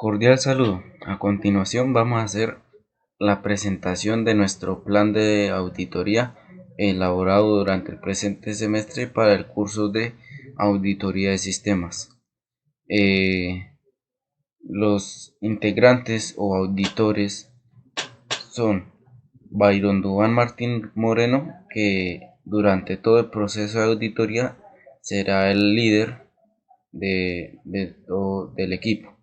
Cordial saludo. A continuación vamos a hacer la presentación de nuestro plan de auditoría elaborado durante el presente semestre para el curso de auditoría de sistemas. Los integrantes o auditores son Byron Duván Martín Moreno, que durante todo el proceso de auditoría será el líder del equipo.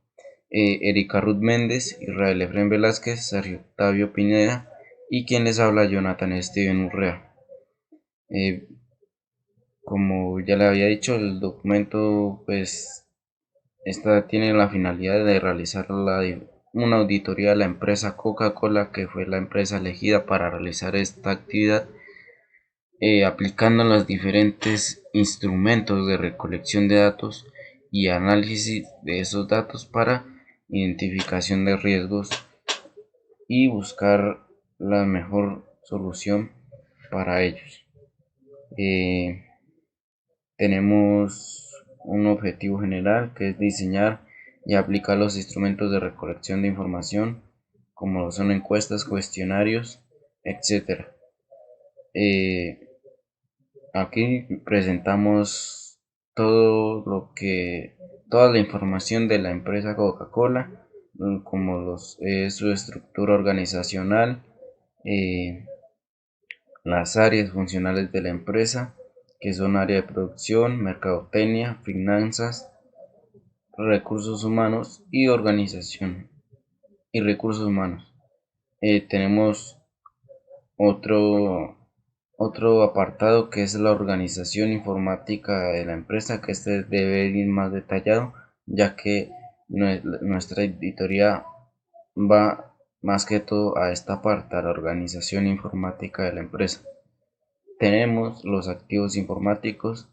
Erika Ruth Méndez, Israel Efren Velázquez, Sergio Octavio Pineda y quien les habla, Jonathan Steven Urrea. Eh, como ya le había dicho, el documento pues tiene la finalidad de realizar una auditoría de la empresa Coca-Cola, que fue la empresa elegida para realizar esta actividad, aplicando los diferentes instrumentos de recolección de datos y análisis de esos datos para identificación de riesgos y buscar la mejor solución para ellos. Tenemos un objetivo general, que es diseñar y aplicar los instrumentos de recolección de información, como son encuestas, cuestionarios, etc. Aquí presentamos toda la información de la empresa Coca-Cola, como su estructura organizacional, las áreas funcionales de la empresa, que son área de producción, mercadotecnia, finanzas, recursos humanos y organización y recursos humanos. Tenemos otro apartado, que es la organización informática de la empresa, que este debe ir más detallado, ya que nuestra auditoría va más que todo a esta parte, a la organización informática de la empresa. Tenemos los activos informáticos,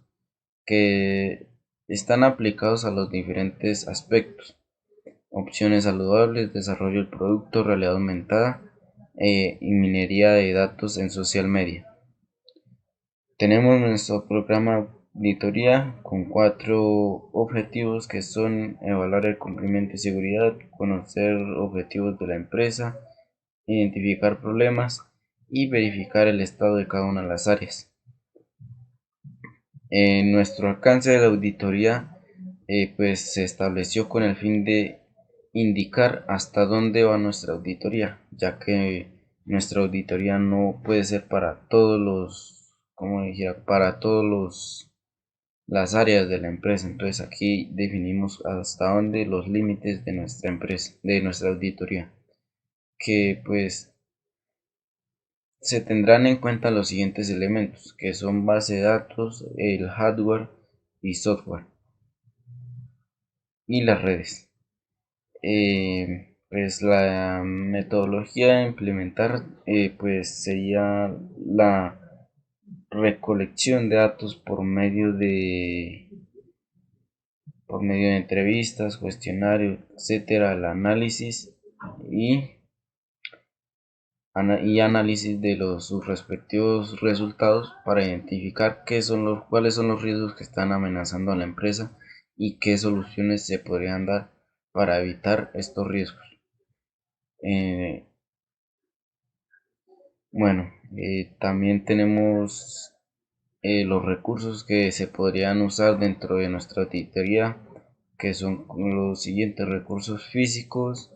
que están aplicados a los diferentes aspectos: opciones saludables, desarrollo del producto, realidad aumentada y minería de datos en social media. Tenemos nuestro programa de auditoría con 4 objetivos, que son evaluar el cumplimiento y seguridad, conocer objetivos de la empresa, identificar problemas y verificar el estado de cada una de las áreas. Nuestro alcance de la auditoría pues se estableció con el fin de indicar hasta dónde va nuestra auditoría, ya que nuestra auditoría no puede ser para todos las áreas de la empresa. Entonces aquí definimos hasta dónde los límites de nuestra empresa, de nuestra auditoría, que pues se tendrán en cuenta los siguientes elementos, que son base de datos, el hardware y software y las redes. Pues la metodología a implementar pues sería la recolección de datos por medio de entrevistas, cuestionarios, etcétera, el análisis y análisis de sus respectivos resultados, para identificar cuáles son los riesgos que están amenazando a la empresa y qué soluciones se podrían dar para evitar estos riesgos. También tenemos los recursos que se podrían usar dentro de nuestra auditoría, que son los siguientes: recursos físicos,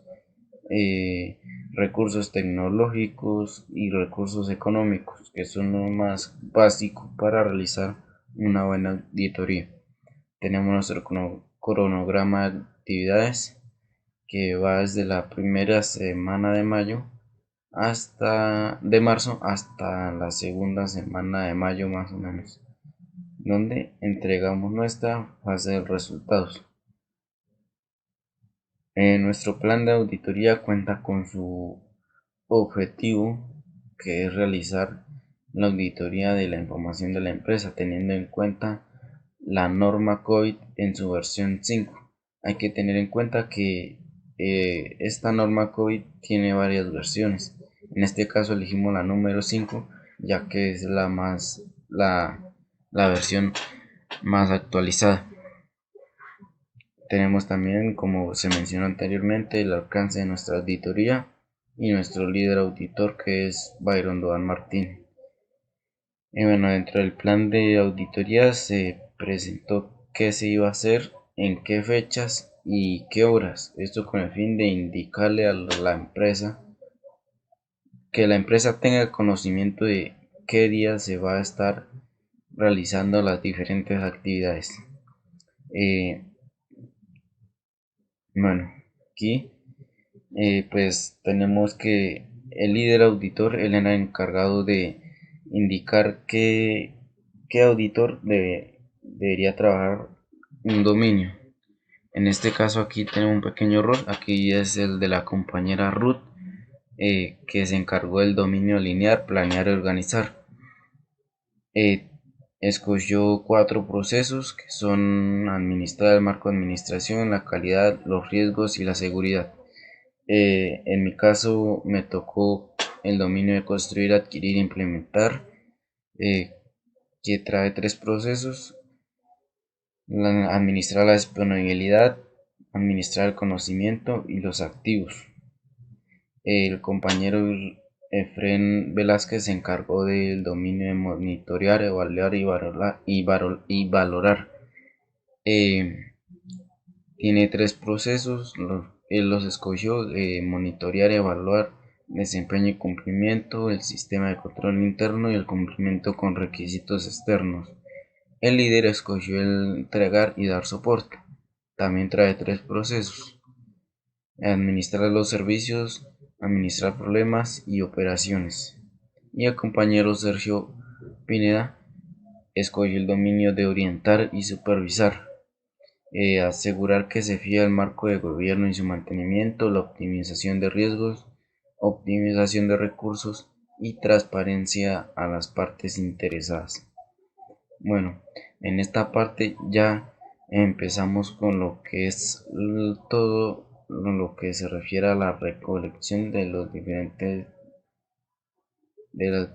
recursos tecnológicos y recursos económicos, que son lo más básico para realizar una buena auditoría. Tenemos nuestro cronograma de actividades, que va desde la primera semana de marzo hasta la segunda semana de mayo, más o menos, donde entregamos nuestra fase de resultados. Nuestro plan de auditoría cuenta con su objetivo, que es realizar la auditoría de la información de la empresa, teniendo en cuenta la norma COVID en su versión 5. Hay que tener en cuenta que esta norma COVID tiene varias versiones. En este caso elegimos la número 5, ya que es la versión más actualizada. Tenemos también, como se mencionó anteriormente, el alcance de nuestra auditoría y nuestro líder auditor, que es Byron Doan Martín. Y bueno, dentro del plan de auditoría se presentó qué se iba a hacer, en qué fechas y qué horas. Esto con el fin de indicarle a la empresa, que la empresa tenga conocimiento de qué día se va a estar realizando las diferentes actividades. Bueno, aquí pues tenemos que el líder auditor, él era encargado de indicar qué auditor debería trabajar un dominio. En este caso aquí tenemos un pequeño error, aquí es el de la compañera Ruth, que se encargó del dominio lineal, planear y organizar. Eh, Escogió 4 procesos que son administrar el marco de administración, la calidad, los riesgos y la seguridad. En mi caso me tocó el dominio de construir, adquirir e implementar, eh, que trae 3 procesos: administrar la disponibilidad, administrar el conocimiento y los activos. El compañero Efren Velázquez se encargó del dominio de monitorear, evaluar y valorar. Eh, Tiene 3 procesos, él los escogió: monitorear, evaluar desempeño y cumplimiento, el sistema de control interno y el cumplimiento con requisitos externos. El líder escogió el entregar y dar soporte. También trae 3 procesos: administrar los servicios, administrar problemas y operaciones. Y el compañero Sergio Pineda escogió el dominio de orientar y supervisar. Asegurar que se fija el marco de gobierno y su mantenimiento, la optimización de riesgos, optimización de recursos y transparencia a las partes interesadas. Bueno, en esta parte ya empezamos con lo que es todo lo que se refiere a la recolección de los diferentes de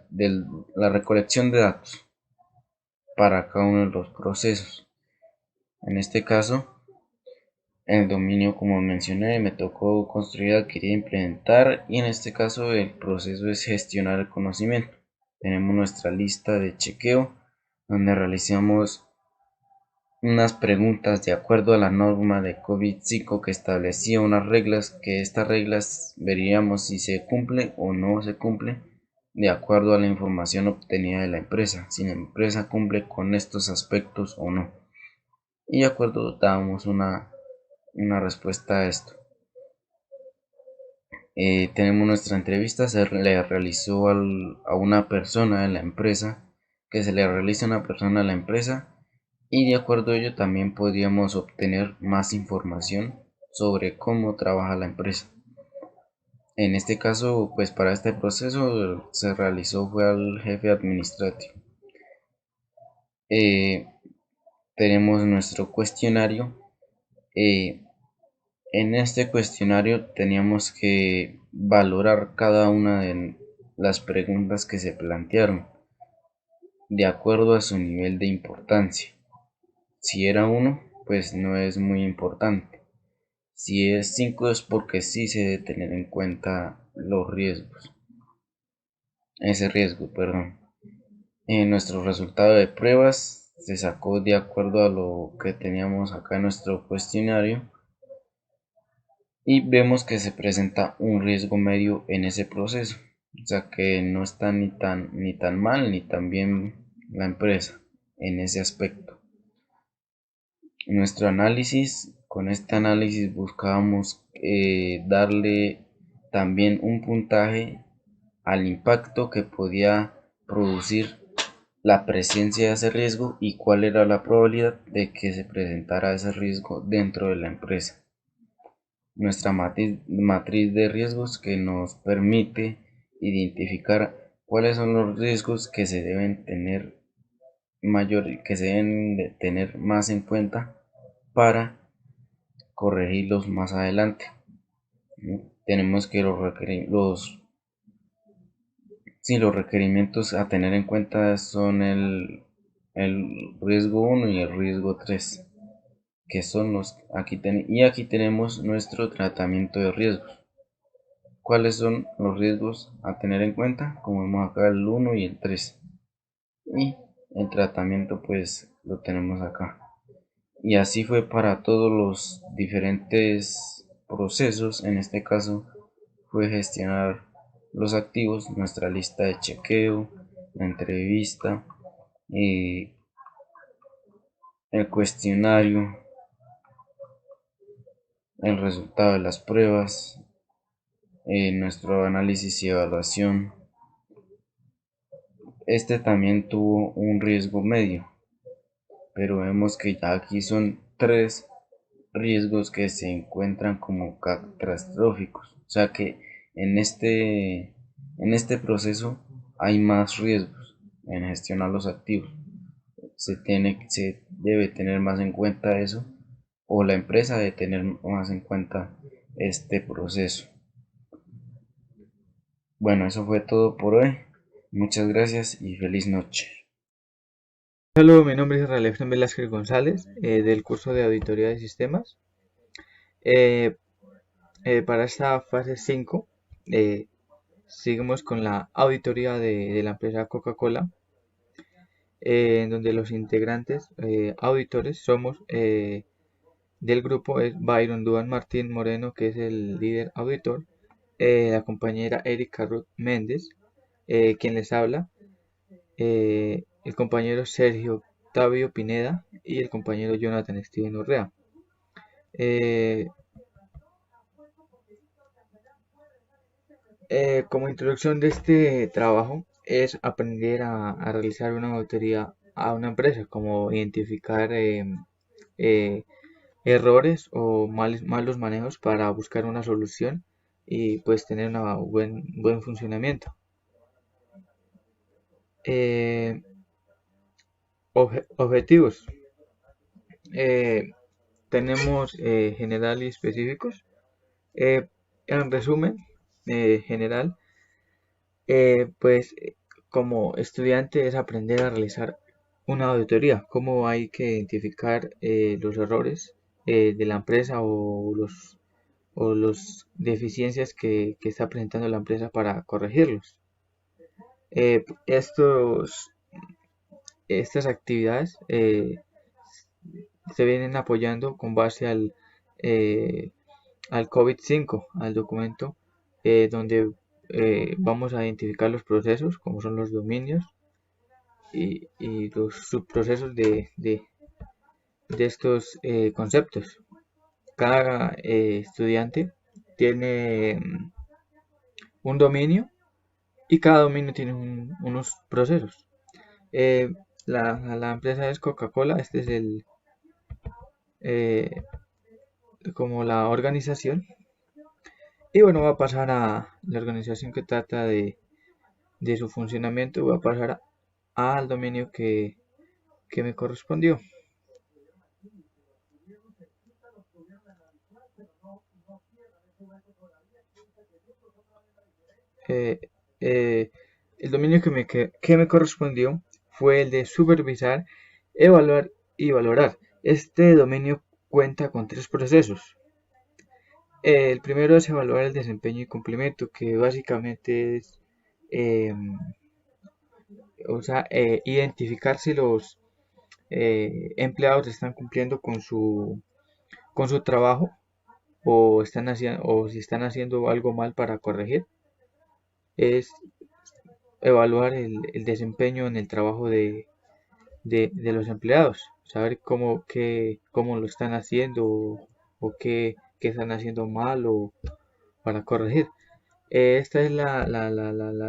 la recolección de datos para cada uno de los procesos. En este caso, el dominio, como mencioné, me tocó construir, adquirir e implementar, y en este caso el proceso es gestionar el conocimiento. Tenemos nuestra lista de chequeo donde realizamos unas preguntas de acuerdo a la norma de COVID-5 que establecía unas reglas, que estas reglas veríamos si se cumple o no se cumple de acuerdo a la información obtenida de la empresa, si la empresa cumple con estos aspectos o no. Y de acuerdo damos una respuesta a esto. Tenemos nuestra entrevista, se le realizó a una persona de la empresa, que se le realiza a una persona de la empresa, y de acuerdo a ello también podríamos obtener más información sobre cómo trabaja la empresa. En este caso, pues para este proceso se realizó fue al jefe administrativo. Eh, Tenemos nuestro cuestionario. En este cuestionario teníamos que valorar cada una de las preguntas que se plantearon de acuerdo a su nivel de importancia. Si era 1, pues no es muy importante. Si es 5, es porque sí se debe tener en cuenta los riesgos. Ese riesgo, perdón. En nuestro resultado de pruebas se sacó de acuerdo a lo que teníamos acá en nuestro cuestionario, y vemos que se presenta un riesgo medio en ese proceso, o sea que no está ni tan mal ni tan bien la empresa en ese aspecto. Nuestro análisis, con este análisis buscábamos darle también un puntaje al impacto que podía producir la presencia de ese riesgo y cuál era la probabilidad de que se presentara ese riesgo dentro de la empresa. Nuestra matriz de riesgos, que nos permite identificar cuáles son los riesgos que se deben tener más en cuenta para corregirlos más adelante. Tenemos que los requerimientos a tener en cuenta son el riesgo 1 y el riesgo 3, que son aquí tenemos nuestro tratamiento de riesgos. ¿Cuáles son los riesgos a tener en cuenta? Como vemos acá el 1 y el 3. Y el tratamiento pues lo tenemos acá. Y así fue para todos los diferentes procesos. En este caso fue gestionar los activos, nuestra lista de chequeo, la entrevista, el cuestionario, el resultado de las pruebas, nuestro análisis y evaluación. Este también tuvo un riesgo medio, pero vemos que ya aquí son 3 riesgos que se encuentran como catastróficos. O sea que en este proceso hay más riesgos en gestionar los activos. Se debe tener más en cuenta eso, o la empresa debe tener más en cuenta este proceso. Bueno, eso fue todo por hoy. Muchas gracias y feliz noche. Hola, mi nombre es Israel Efraín Velázquez González, del curso de Auditoría de Sistemas. Eh, para esta fase 5, seguimos con la auditoría de la empresa Coca-Cola, en donde los integrantes auditores somos del grupo es Byron Duan Martín Moreno, que es el líder auditor, la compañera Erika Ruth Méndez, quien les habla, el compañero Sergio Octavio Pineda y el compañero Jonathan Steven Urrea. Eh, Como introducción de este trabajo es aprender a realizar una auditoría a una empresa, como identificar eh, errores o malos manejos para buscar una solución y pues tener un buen funcionamiento. Eh, Objetivos. Eh, Tenemos general y específicos. En resumen general, pues como estudiante es aprender a realizar una auditoría, cómo hay que identificar los errores de la empresa o los deficiencias que está presentando la empresa para corregirlos. Estas actividades se vienen apoyando con base al COVID-5, al documento donde vamos a identificar los procesos, como son los dominios y los subprocesos de estos conceptos. Cada estudiante tiene un dominio y cada dominio tiene unos procesos. Eh, la empresa es Coca-Cola, este es eh, como la organización. Y bueno, va a pasar a la organización que trata de su funcionamiento, voy a pasar al dominio que me correspondió. Eh, eh, el dominio que me correspondió fue el de supervisar, evaluar y valorar. Este dominio cuenta con 3 procesos. El primero es evaluar el desempeño y cumplimiento, que básicamente es eh, identificar si los empleados están cumpliendo con su trabajo o si están haciendo algo mal para corregir. Es evaluar el desempeño en el trabajo de los empleados, saber cómo lo están haciendo o qué están haciendo mal o para corregir. Esta es la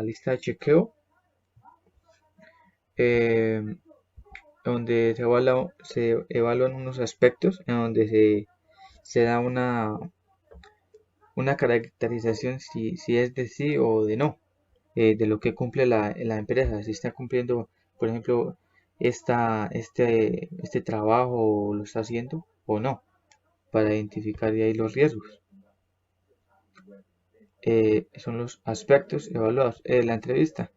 lista de chequeo, eh, donde se evalúan unos aspectos, en donde se da una caracterización si es de sí o de no, de lo que cumple la empresa, si está cumpliendo, por ejemplo, este trabajo lo está haciendo o no, para identificar de ahí los riesgos. Son los aspectos evaluados. La entrevista.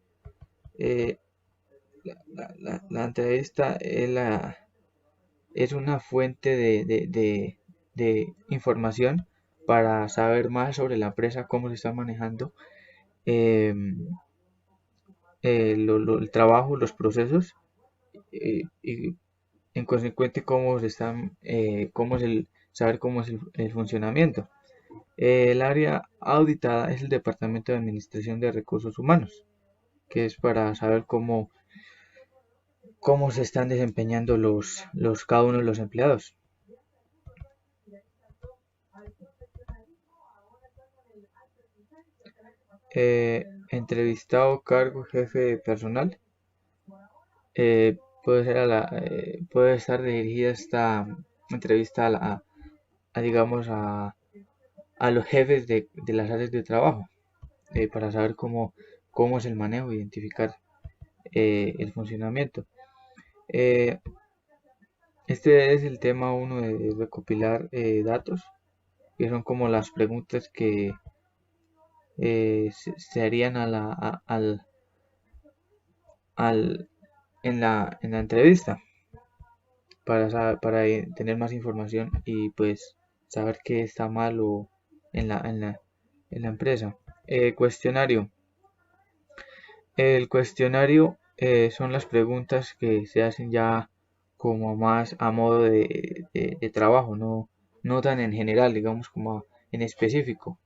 Eh, la entrevista es una fuente de información para saber más sobre la empresa, cómo se está manejando el trabajo, los procesos y en consecuente cómo se están, cómo es saber cómo es el funcionamiento. El área auditada es el Departamento de Administración de Recursos Humanos, que es para saber cómo se están desempeñando cada uno de los empleados. Entrevistado, cargo, jefe de personal. Puede estar dirigida esta entrevista digamos, a los jefes de las áreas de trabajo, para saber cómo es el manejo, identificar el funcionamiento. Este es el tema 1 de recopilar datos, que son como las preguntas que se harían en la entrevista para tener más información y pues saber qué está mal o en la empresa. Cuestionario. El cuestionario son las preguntas que se hacen ya como más a modo de trabajo, no tan en general, digamos, como en específico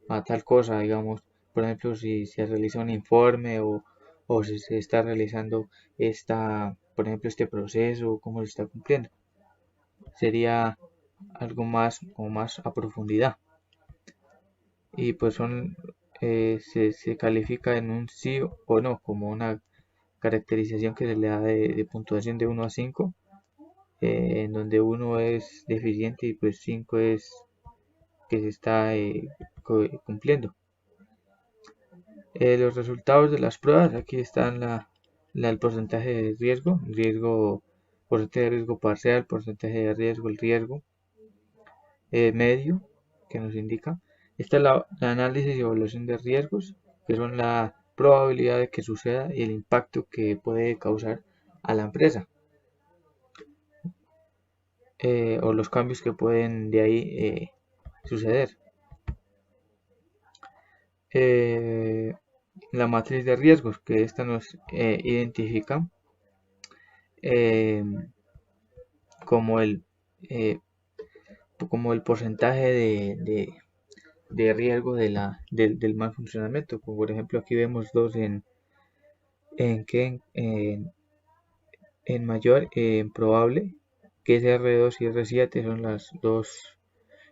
a tal cosa, digamos, por ejemplo, si se realiza un informe o si se está realizando por ejemplo, este proceso, cómo se está cumpliendo. Sería algo más o más a profundidad. Y pues se califica en un sí o no, como una caracterización que se le da de puntuación de 1 a 5, en donde 1 es deficiente y pues 5 es que se está cumpliendo. Los resultados de las pruebas, aquí están el porcentaje de riesgo, porcentaje de riesgo parcial, porcentaje de riesgo, el riesgo medio que nos indica. Está el análisis y evaluación de riesgos, que son la probabilidad de que suceda y el impacto que puede causar a la empresa, o los cambios que pueden de ahí suceder. La matriz de riesgos, que esta nos identifica como el porcentaje de riesgo del mal funcionamiento. Como por ejemplo aquí vemos dos en mayor, en probable, que es R2 y R7, son las dos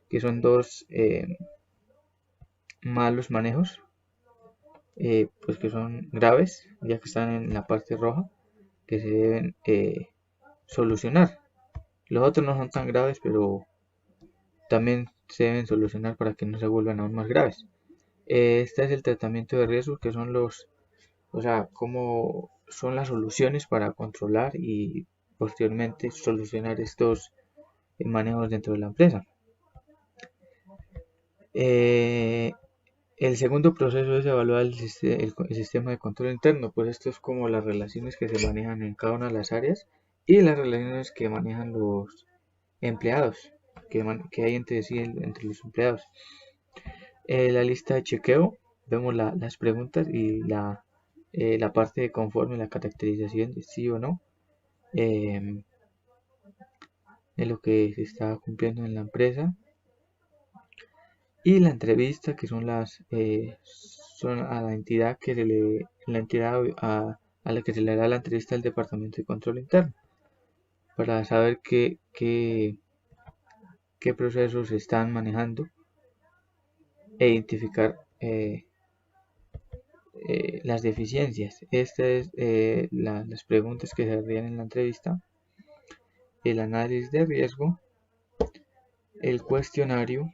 que son dos malos manejos, pues que son graves, ya que están en la parte roja, que se deben solucionar. Los otros no son tan graves, pero también se deben solucionar para que no se vuelvan aún más graves. Este es el tratamiento de riesgos, que son cómo son las soluciones para controlar y posteriormente solucionar estos manejos dentro de la empresa. El segundo proceso es evaluar el sistema de control interno, pues esto es como las relaciones que se manejan en cada una de las áreas y las relaciones que manejan los empleados, que hay entre sí, entre los empleados. La lista de chequeo, vemos las preguntas y la parte de conforme, la caracterización de sí o no, de lo que se está cumpliendo en la empresa. Y la entrevista, que son son a la entidad a la que se le hará la entrevista al Departamento de Control Interno, para saber qué procesos se están manejando e identificar las deficiencias. Estas es las preguntas que se harían en la entrevista: el análisis de riesgo, el cuestionario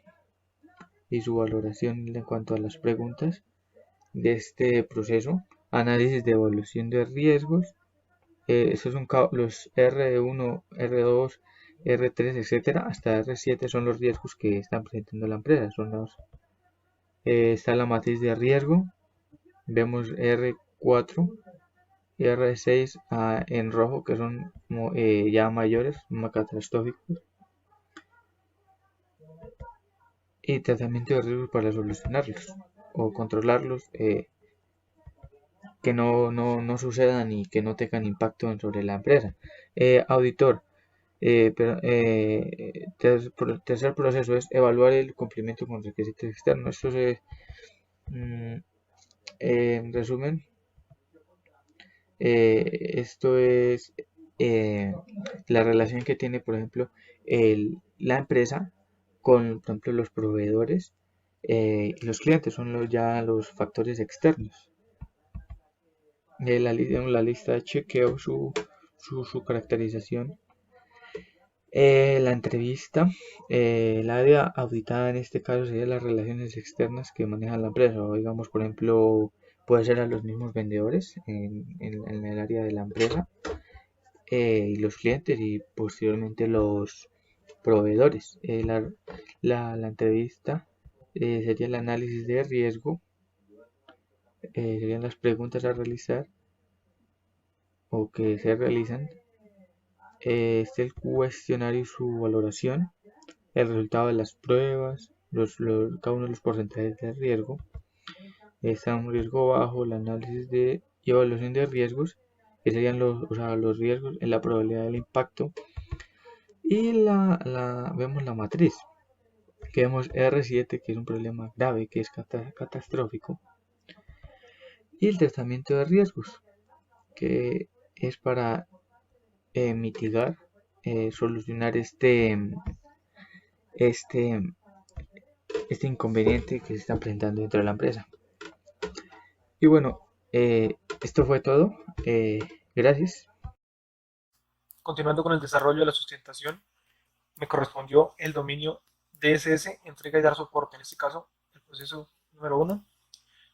y su valoración en cuanto a las preguntas de este proceso, análisis de evaluación de riesgos. Estos son los R1, R2, R3, etcétera, hasta R7 son los riesgos que están presentando la empresa. Está la matriz de riesgo, vemos R4, y R6 en rojo, que son ya mayores, más catastróficos, y tratamiento de riesgos para solucionarlos o controlarlos, que no sucedan y que no tengan impacto sobre la empresa. Auditor. Tercer proceso es evaluar el cumplimiento con requisitos externos. Esto es, en resumen, esto es la relación que tiene, por ejemplo, la empresa con, por ejemplo, los proveedores y los clientes, son ya los factores externos. La lista de chequeo, su caracterización. La entrevista, el área auditada en este caso sería las relaciones externas que maneja la empresa, o digamos, por ejemplo, puede ser a los mismos vendedores en el área de la empresa, y los clientes y posteriormente los proveedores. La entrevista sería el análisis de riesgo, serían las preguntas a realizar o que se realizan, el cuestionario y su valoración, el resultado de las pruebas, cada uno de los porcentajes de riesgo. Está un riesgo bajo, el análisis de y evaluación de riesgos, que serían los riesgos en la probabilidad del impacto. Y vemos la matriz, que vemos R7, que es un problema grave, que es catastrófico. Y el tratamiento de riesgos, que es para mitigar, solucionar este, este inconveniente que se está presentando dentro de la empresa. Y bueno, esto fue todo. Gracias. Continuando con el desarrollo de la sustentación, me correspondió el dominio DSS, entrega y dar soporte. En este caso, el proceso número 1,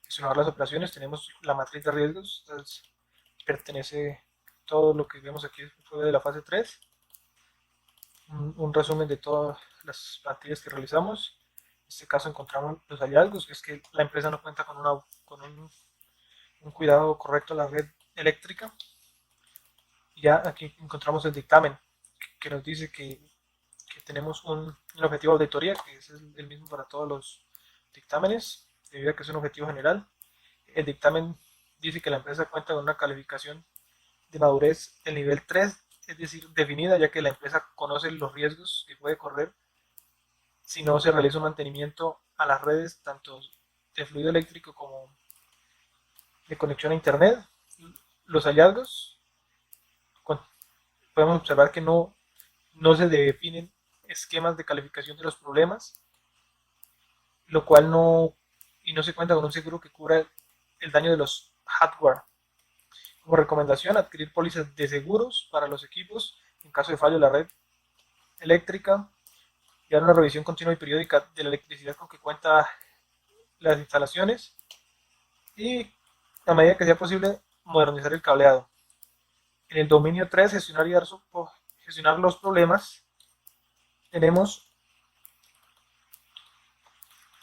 gestionar las operaciones. Tenemos la matriz de riesgos, entonces pertenece todo lo que vemos aquí fue de la fase 3. Un resumen de todas las plantillas que realizamos. En este caso encontramos los hallazgos, que es que la empresa no cuenta con un cuidado correcto de la red eléctrica. Y ya aquí encontramos el dictamen, que nos dice que tenemos un objetivo de auditoría, que es el mismo para todos los dictámenes, debido a que es un objetivo general. El dictamen dice que la empresa cuenta con una calificación de madurez del nivel 3, es decir, definida, ya que la empresa conoce los riesgos que puede correr si no se realiza un mantenimiento a las redes, tanto de fluido eléctrico como de conexión a internet. Los hallazgos, podemos observar que no se definen esquemas de calificación de los problemas, lo cual no se cuenta con un seguro que cubra el daño de los hardware. Como recomendación, adquirir pólizas de seguros para los equipos en caso de fallo de la red eléctrica, llevar una revisión continua y periódica de la electricidad con que cuenta las instalaciones y, a medida que sea posible, modernizar el cableado. En el dominio 3, gestionar los problemas, tenemos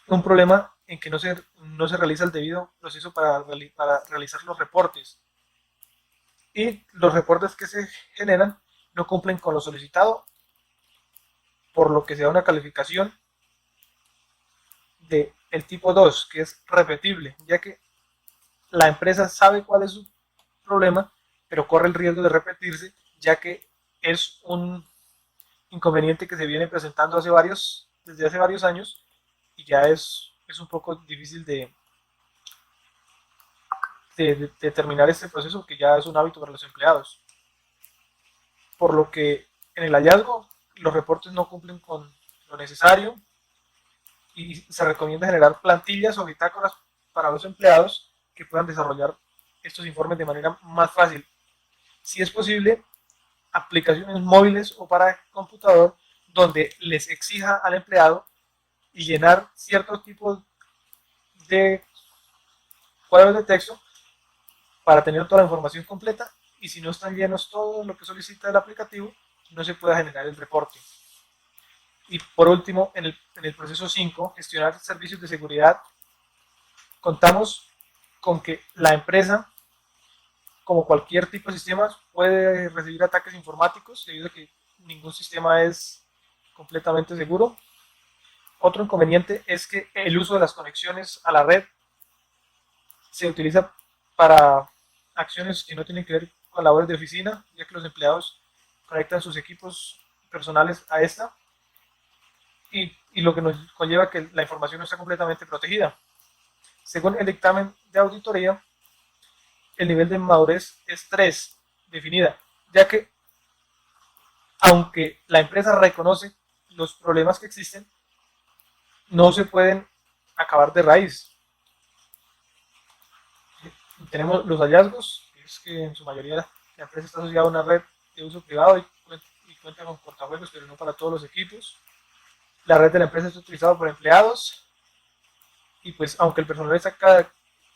un problema en que no se realiza el debido proceso para realizar los reportes, y los reportes que se generan no cumplen con lo solicitado, por lo que se da una calificación de el tipo 2, que es repetible, ya que la empresa sabe cuál es su problema, pero corre el riesgo de repetirse, ya que es un inconveniente que se viene presentando desde hace varios años, y ya es un poco difícil de terminar este proceso, que ya es un hábito para los empleados. Por lo que en el hallazgo los reportes no cumplen con lo necesario y se recomienda generar plantillas o bitácoras para los empleados que puedan desarrollar estos informes de manera más fácil. Si es posible, aplicaciones móviles o para computador donde les exija al empleado y llenar ciertos tipos de cuadros de texto para tener toda la información completa, y si no están llenos todo lo que solicita el aplicativo, no se puede generar el reporte. Y por último, en el proceso 5, gestionar servicios de seguridad, contamos con que la empresa como cualquier tipo de sistema, puede recibir ataques informáticos debido a que ningún sistema es completamente seguro. Otro inconveniente es que el uso de las conexiones a la red se utiliza para acciones que no tienen que ver con labores de oficina, ya que los empleados conectan sus equipos personales a esta y lo que nos conlleva que la información no está completamente protegida. Según el dictamen de auditoría, el nivel de madurez es 3, definida, ya que aunque la empresa reconoce los problemas que existen, no se pueden acabar de raíz. Tenemos los hallazgos, que es que en su mayoría la empresa está asociada a una red de uso privado y cuenta con portajuegos, pero no para todos los equipos. La red de la empresa es utilizada por empleados y pues aunque el personal está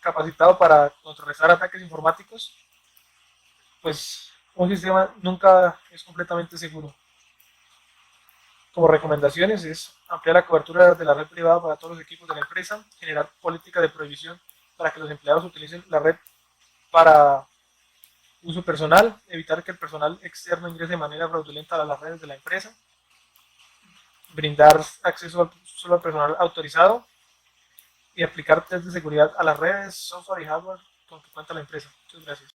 capacitado para contrarrestar ataques informáticos, pues un sistema nunca es completamente seguro. Como recomendaciones es ampliar la cobertura de la red privada para todos los equipos de la empresa, generar políticas de prohibición para que los empleados utilicen la red para uso personal, evitar que el personal externo ingrese de manera fraudulenta a las redes de la empresa, brindar acceso solo al personal autorizado y aplicar test de seguridad a las redes, software y hardware con que cuenta la empresa. Muchas gracias.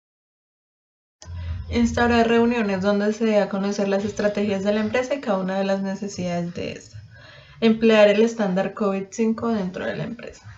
Instaurar reuniones donde se dé a conocer las estrategias de la empresa y cada una de las necesidades de esta. Emplear el estándar COVID-5 dentro de la empresa.